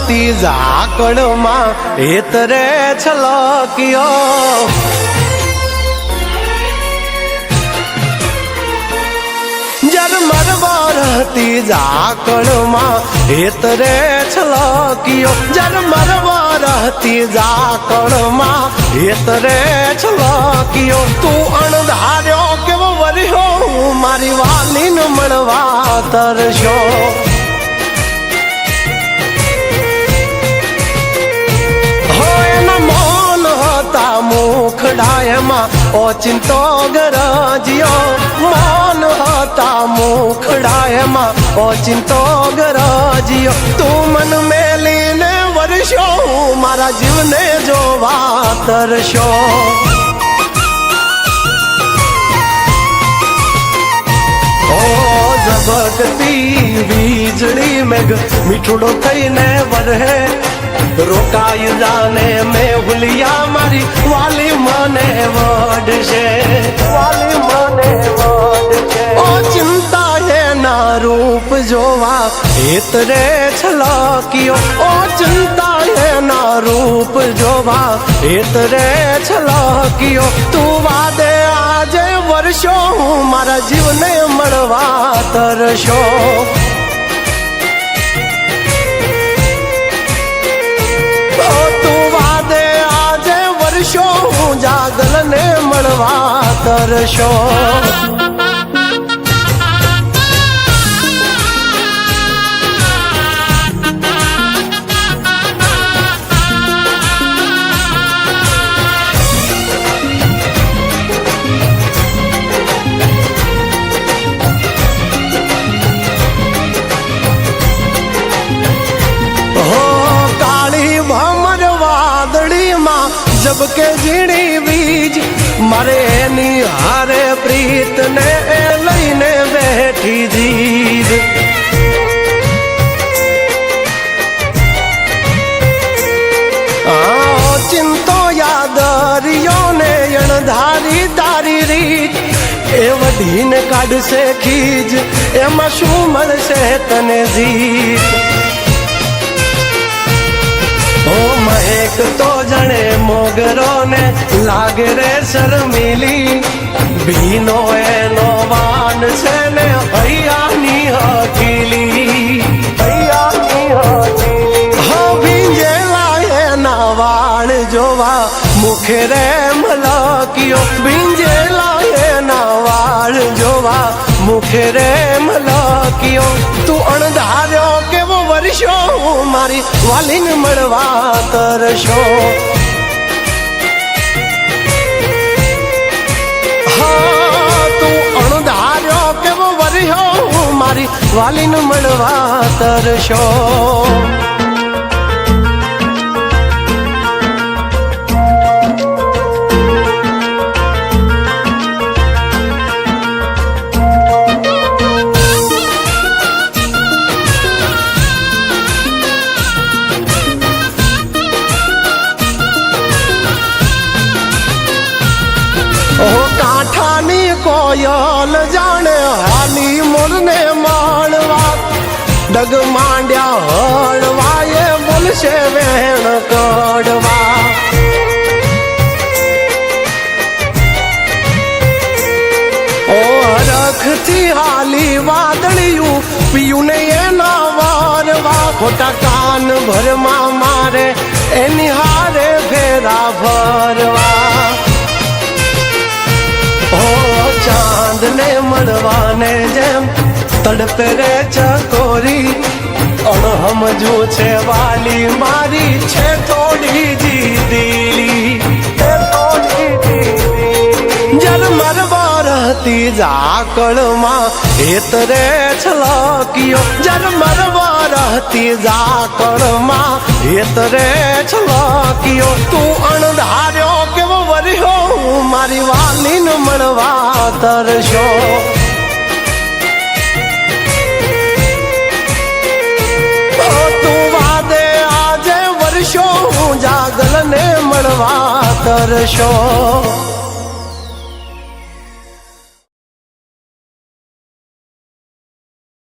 વરહતી ઝાકળમાં હેતરે છલક્યો ઝરમર વરહતી ઝાકળમાં હેતરે છલક્યો ઝરમર વરહતી ઝાકળમાં હેતરે છલક્યો તું અણધાર્યો કેવો વર્યો મારી વાલીને મળવા તરશો મુખડાયમાં ઓચિંતો ગરજ્યો મૌન હતા મુખડાયમાં ઓચિંતો ગરજ્યો તું મન મેલીને વર્ષો મારા જીવને જોવા તરશો ઝબકતી વીજળી મેઘ મીઠુડો થઈને વરહે રોકાઈ જાને મેં ભૂલિયા મારી વાલી મને વડશે વાલી મને વડશે ઓ ચિંતા એના રૂપ જોવા હેતરે છલક્યો ઓ ચિંતા એના રૂપ જોવા હેતરે છલક્યો તું વાદે આજે વર્ષો મારા જીવને મળવા તરશો જાગલને મળવા તરશો જબકે ઝીણી બીજ મારે એની હારે પ્રીત ને લઈને બેઠી જીદ ચિંતો યાદરિયો ને અણધારી તારી રીત એ વઢીને કાઢશે ખીજ એમાં શું મળશે તને જીત મહેક તો જણે મોગરો ને લાગે રે શર્મિલી ભીનો એનો વાન છે ને હૈયાની હકીલી હૈયાની હકીલી હો ભીંજેલા એના વાળ જોવા મુખે રે મલક્યો ભીંજેલા એના વાળ જોવા મુખે રે મલક્યો તું અણધાર્યો કેવો વર્ષો મારી વાલીને મળવા તરશો હા તું અણધાર્યો કેવો વર્યો મારી વાલીને મળવા તરશો કાંઠાની કોયલ જાણે હાલી મોરને માણવા ડગ માંડ્યા હળવા એ બોલશે વેણ કડવા ઓ હરખથી હાલી વાદળિયું પિયું ને એના વારવા ખોટા કાન ભરમાં મારે એની હારે ફેરા ભરવા ચાંદ ને મળવાને જેમ તડપે રે ચકોરી અણહમજુ છે વાલી મારી છે થોડી જીદીલી ઝરમર વરહતી ઝાકળમાં હેતરે છલક્યો ઝરમર વરહતી ઝાકળમાં હેતરે છલક્યો તું અણધાર્યો કેવો વર્યો મારી વાલીને મળવા તરશો તું વાદે આજે વર્ષો જાગલને મળવા તરશો